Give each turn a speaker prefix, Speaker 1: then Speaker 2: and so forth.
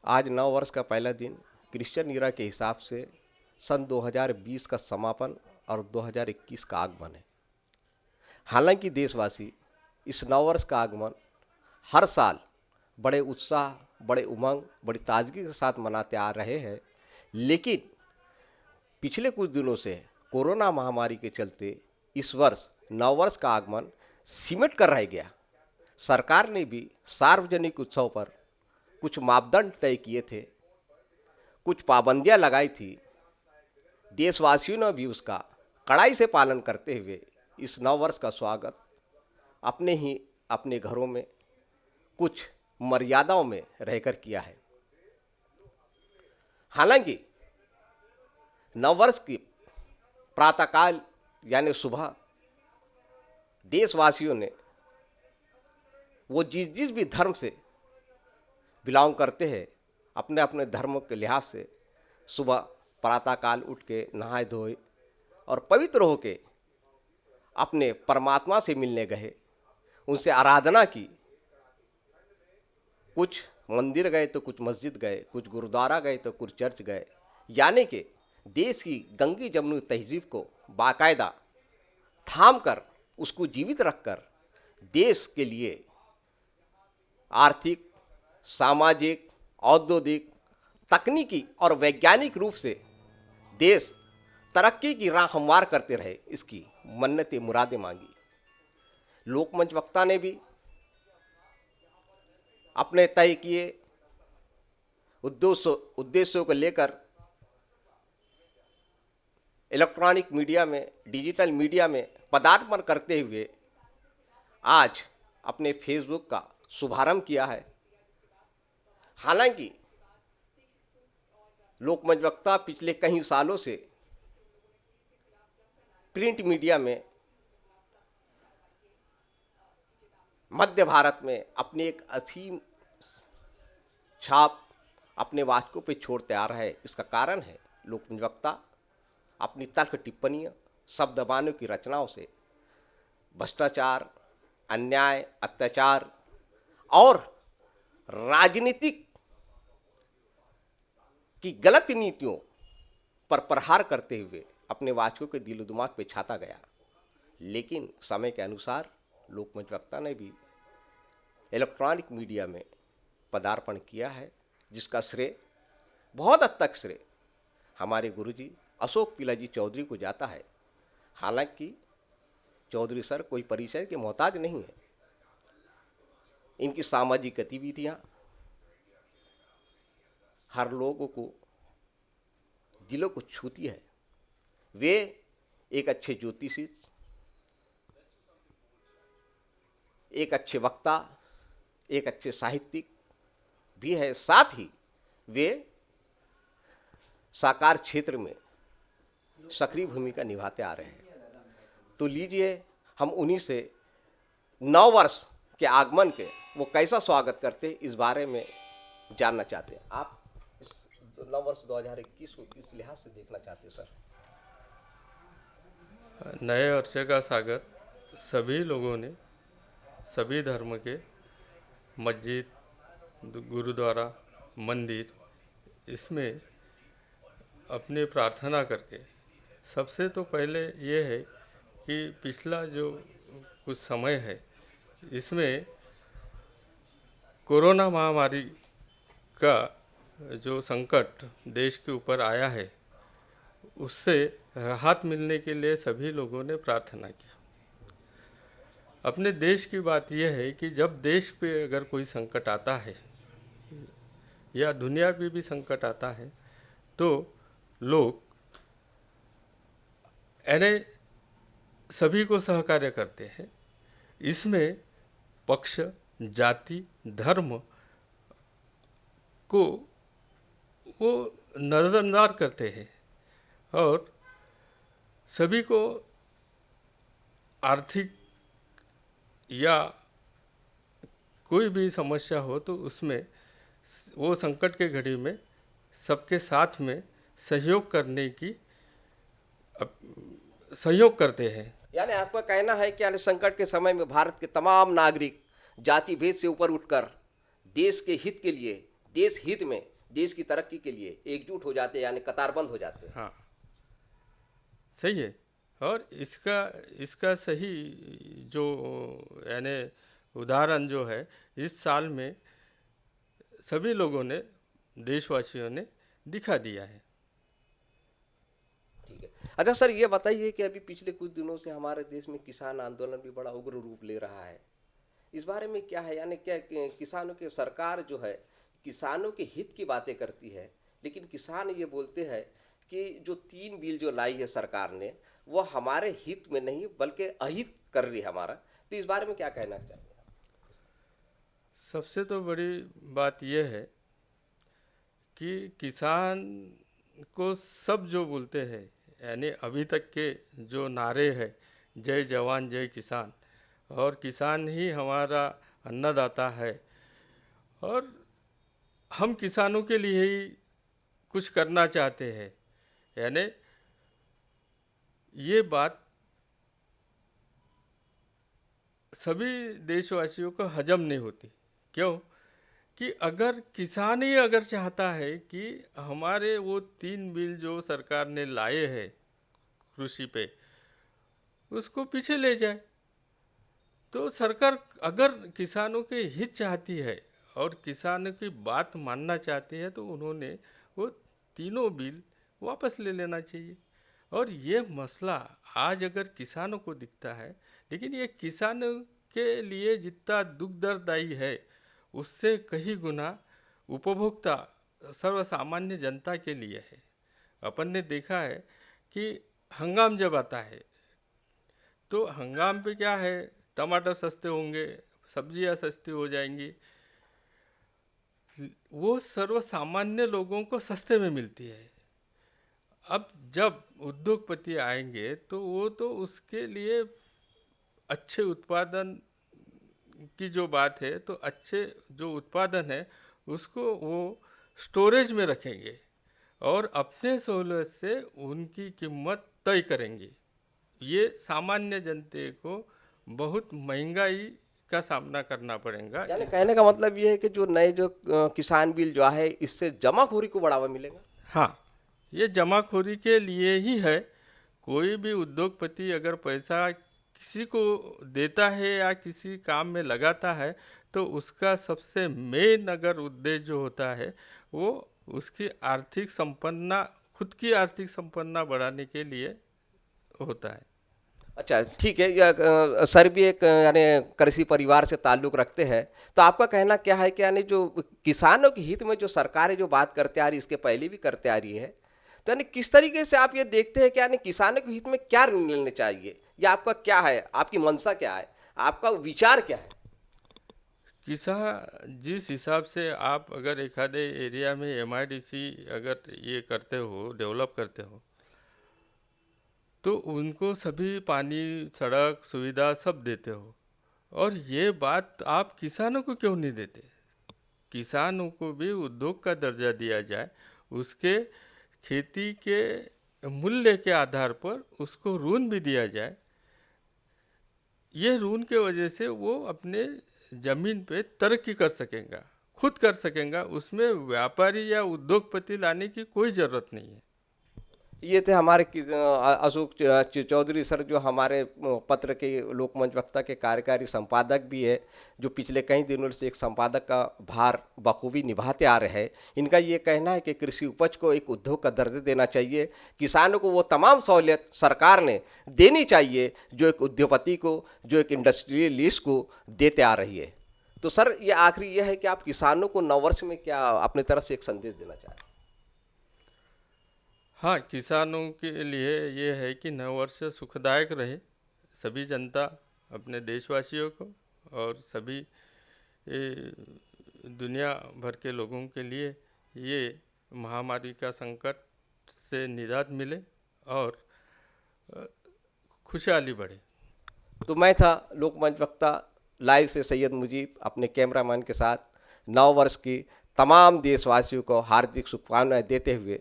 Speaker 1: आज नव वर्ष का पहला दिन क्रिश्चियन ईरा के हिसाब से सन 2020 का समापन और 2021 का आगमन है। हालांकि देशवासी इस नव वर्ष का आगमन हर साल बड़े उत्साह, बड़े उमंग, बड़ी ताजगी के साथ मनाते आ रहे हैं, लेकिन पिछले कुछ दिनों से कोरोना महामारी के चलते इस वर्ष नव वर्ष का आगमन सिमट कर रह गया। सरकार ने भी सार्वजनिक उत्सव पर कुछ मापदंड तय किए थे, कुछ पाबंदियां लगाई थी। देशवासियों ने भी उसका कड़ाई से पालन करते हुए इस नव वर्ष का स्वागत अपने घरों में कुछ मर्यादाओं में रहकर किया है। हालांकि नववर्ष की प्रातःकाल यानी सुबह देशवासियों ने वो जिस भी धर्म से बिलोंग करते हैं, अपने अपने धर्म के लिहाज से सुबह प्रातःकाल उठ के नहाए धोए और पवित्र होके अपने परमात्मा से मिलने गए, उनसे आराधना की। कुछ मंदिर गए तो कुछ मस्जिद गए, कुछ गुरुद्वारा गए तो कुछ चर्च गए। यानी कि देश की गंगी जमुनी तहजीब को बाकायदा थाम कर, उसको जीवित रखकर देश के लिए आर्थिक, सामाजिक, औद्योगिक, तकनीकी और वैज्ञानिक रूप से देश तरक्की की राह हमवार करते रहे, इसकी मन्नतें मुरादें मांगी। लोकमंच वक्ता ने भी अपने तय किए उद्देश्यों को लेकर इलेक्ट्रॉनिक मीडिया में, डिजिटल मीडिया में पदार्पण करते हुए आज अपने फेसबुक का शुभारंभ किया है। हालांकि लोकमंच वक्ता पिछले कई सालों से प्रिंट मीडिया में मध्य भारत में अपनी एक असीम छाप अपने वाचकों पे छोड़ते आ रहा है। इसका कारण है लोकमंच वक्ता अपनी तर्क टिप्पणियाँ, शब्दबाणों की रचनाओं से भ्रष्टाचार, अन्याय, अत्याचार और राजनीतिक की गलत नीतियों पर प्रहार करते हुए अपने वाचकों के दिलो दिमाग पे छाता गया। लेकिन समय के अनुसार लोकमंच वक्ता ने भी इलेक्ट्रॉनिक मीडिया में पदार्पण किया है, जिसका श्रेय, बहुत हद तक श्रेय हमारे गुरुजी अशोक पिलाजी चौधरी को जाता है। हालांकि चौधरी सर कोई परिचय के मोहताज नहीं है। इनकी सामाजिक गतिविधियां हर लोगों को दिलों को छूती है। वे एक अच्छे ज्योतिषी, एक अच्छे वक्ता, एक अच्छे साहित्यिक भी है। साथ ही वे साकार क्षेत्र में सक्रिय भूमिका निभाते आ रहे हैं। तो लीजिए, हम उन्हीं से नव वर्ष के आगमन के वो कैसा स्वागत करते हैं, इस बारे में जानना चाहते हैं। आप इस नव वर्ष 2021 को किस लिहाज से देखना चाहते हैं सर?
Speaker 2: नए वर्ष का स्वागत सभी लोगों ने, सभी धर्म के मस्जिद, गुरुद्वारा, मंदिर, इसमें अपनी प्रार्थना करके, सबसे तो पहले ये है कि पिछला जो कुछ समय है, इसमें कोरोना महामारी का जो संकट देश के ऊपर आया है, उससे राहत मिलने के लिए सभी लोगों ने प्रार्थना की। अपने देश की बात यह है कि जब देश पे अगर कोई संकट आता है या दुनिया पे भी संकट आता है, तो लोग सभी को सहकार्य करते हैं। इसमें पक्ष, जाति, धर्म को वो नजरअंदाज करते हैं और सभी को आर्थिक या कोई भी समस्या हो तो उसमें वो संकट के घड़ी में सबके साथ में सहयोग करते हैं।
Speaker 1: यानी आपका कहना है कि संकट के समय में भारत के तमाम नागरिक जाति भेद से ऊपर उठकर देश के हित के लिए, देश हित में, देश की तरक्की के लिए एकजुट हो जाते हैं, यानी कतारबंद हो जाते हैं।
Speaker 2: हाँ, सही है। और इसका इसका सही जो यानी उदाहरण जो है, इस साल में सभी लोगों ने, देशवासियों ने दिखा दिया है।
Speaker 1: ठीक है। अच्छा सर, ये बताइए कि अभी पिछले कुछ दिनों से हमारे देश में किसान आंदोलन भी बड़ा उग्र रूप ले रहा है। इस बारे में क्या है, यानी क्या किसानों की सरकार जो है किसानों के हित की बातें करती है, लेकिन किसान ये बोलते हैं कि जो 3 बिल जो लाई है सरकार ने, वो हमारे हित में नहीं बल्कि अहित कर रही है हमारा। तो इस बारे में क्या कहना चाहिए?
Speaker 2: सबसे तो बड़ी बात यह है कि किसान को सब जो बोलते हैं, यानी अभी तक के जो नारे हैं, जय जवान जय किसान, और किसान ही हमारा अन्नदाता है, और हम किसानों के लिए ही कुछ करना चाहते हैं, यानी ये बात सभी देशवासियों को हजम नहीं होती। क्यों? कि अगर किसान ही अगर चाहता है कि हमारे वो 3 बिल जो सरकार ने लाए हैं कृषि पे, उसको पीछे ले जाए, तो सरकार अगर किसानों के हित चाहती है और किसानों की बात मानना चाहती है, तो उन्होंने वो तीनों बिल वापस ले लेना चाहिए। और ये मसला आज अगर किसानों को दिखता है, लेकिन ये किसानों के लिए जितना दुखदर्दायी है, उससे कहीं गुना उपभोक्ता सर्वसामान्य जनता के लिए है। अपन ने देखा है कि हंगाम जब आता है, तो हंगाम पे क्या है, टमाटर सस्ते होंगे, सब्जियां सस्ती हो जाएंगी, वो सर्वसामान्य लोगों को सस्ते में मिलती है। अब जब उद्योगपति आएंगे तो वो तो उसके लिए अच्छे उत्पादन की जो बात है, तो अच्छे जो उत्पादन है उसको वो स्टोरेज में रखेंगे और अपने सहूलियत से उनकी कीमत तय करेंगे। ये सामान्य जनते को बहुत महंगाई का सामना करना पड़ेगा।
Speaker 1: यानी कहने का मतलब ये है कि जो नए जो किसान बिल जो है, इससे जमाखोरी को बढ़ावा मिलेगा।
Speaker 2: हाँ, ये जमाखोरी के लिए ही है। कोई भी उद्योगपति अगर पैसा किसी को देता है या किसी काम में लगाता है, तो उसका सबसे मेन अगर उद्देश्य जो होता है, वो उसकी आर्थिक संपन्ना, खुद की आर्थिक संपन्ना बढ़ाने के लिए होता है।
Speaker 1: अच्छा ठीक है। सर भी एक यानी कृषि परिवार से ताल्लुक़ रखते हैं, तो आपका कहना क्या है कि यानी जो किसानों के हित में जो सरकारें जो बात करते आ रही, इसके पहले भी करते आ रही है, तो यानी किस तरीके से आप ये देखते हैं कि यानी किसानों के हित में क्या निर्णय लेने चाहिए, या आपका क्या है, आपकी मंशा क्या है, आपका विचार क्या है?
Speaker 2: किसान जिस हिसाब से आप अगर एक आधे एरिया में एमआईडीसी अगर ये करते हो, डेवलप करते हो, तो उनको सभी पानी, सड़क, सुविधा सब देते हो, और ये बात आप किसानों को क्यों नहीं देते? किसानों को भी उद्योग का दर्जा दिया जाए, उसके खेती के मूल्य के आधार पर उसको ऋण भी दिया जाए। ये ऋण के वजह से वो अपने ज़मीन पे तरक्की कर सकेगा, खुद कर सकेगा, उसमें व्यापारी या उद्योगपति लाने की कोई ज़रूरत नहीं है।
Speaker 1: ये थे हमारे अशोक चौधरी सर, जो हमारे पत्र के लोकमंच वक्ता के कार्यकारी संपादक भी है, जो पिछले कई दिनों से एक संपादक का भार बखूबी निभाते आ रहे हैं। इनका ये कहना है कि कृषि उपज को एक उद्योग का दर्जा देना चाहिए, किसानों को वो तमाम सहूलियत सरकार ने देनी चाहिए जो एक उद्योगपति को, जो एक इंडस्ट्रियलिस्ट को देते आ रही है। तो सर ये आखिरी ये है कि आप किसानों को नववर्ष में क्या अपनी तरफ से एक संदेश देना चाहें?
Speaker 2: हाँ, किसानों के लिए ये है कि नववर्ष सुखदायक रहे, सभी जनता, अपने देशवासियों को और सभी दुनिया भर के लोगों के लिए ये महामारी का संकट से निजात मिले और खुशहाली बढ़े।
Speaker 1: तो मैं था लोकमंच वक्ता लाइव से सैयद मुजीब, अपने कैमरामैन के साथ नव वर्ष की तमाम देशवासियों को हार्दिक शुभकामनाएं देते हुए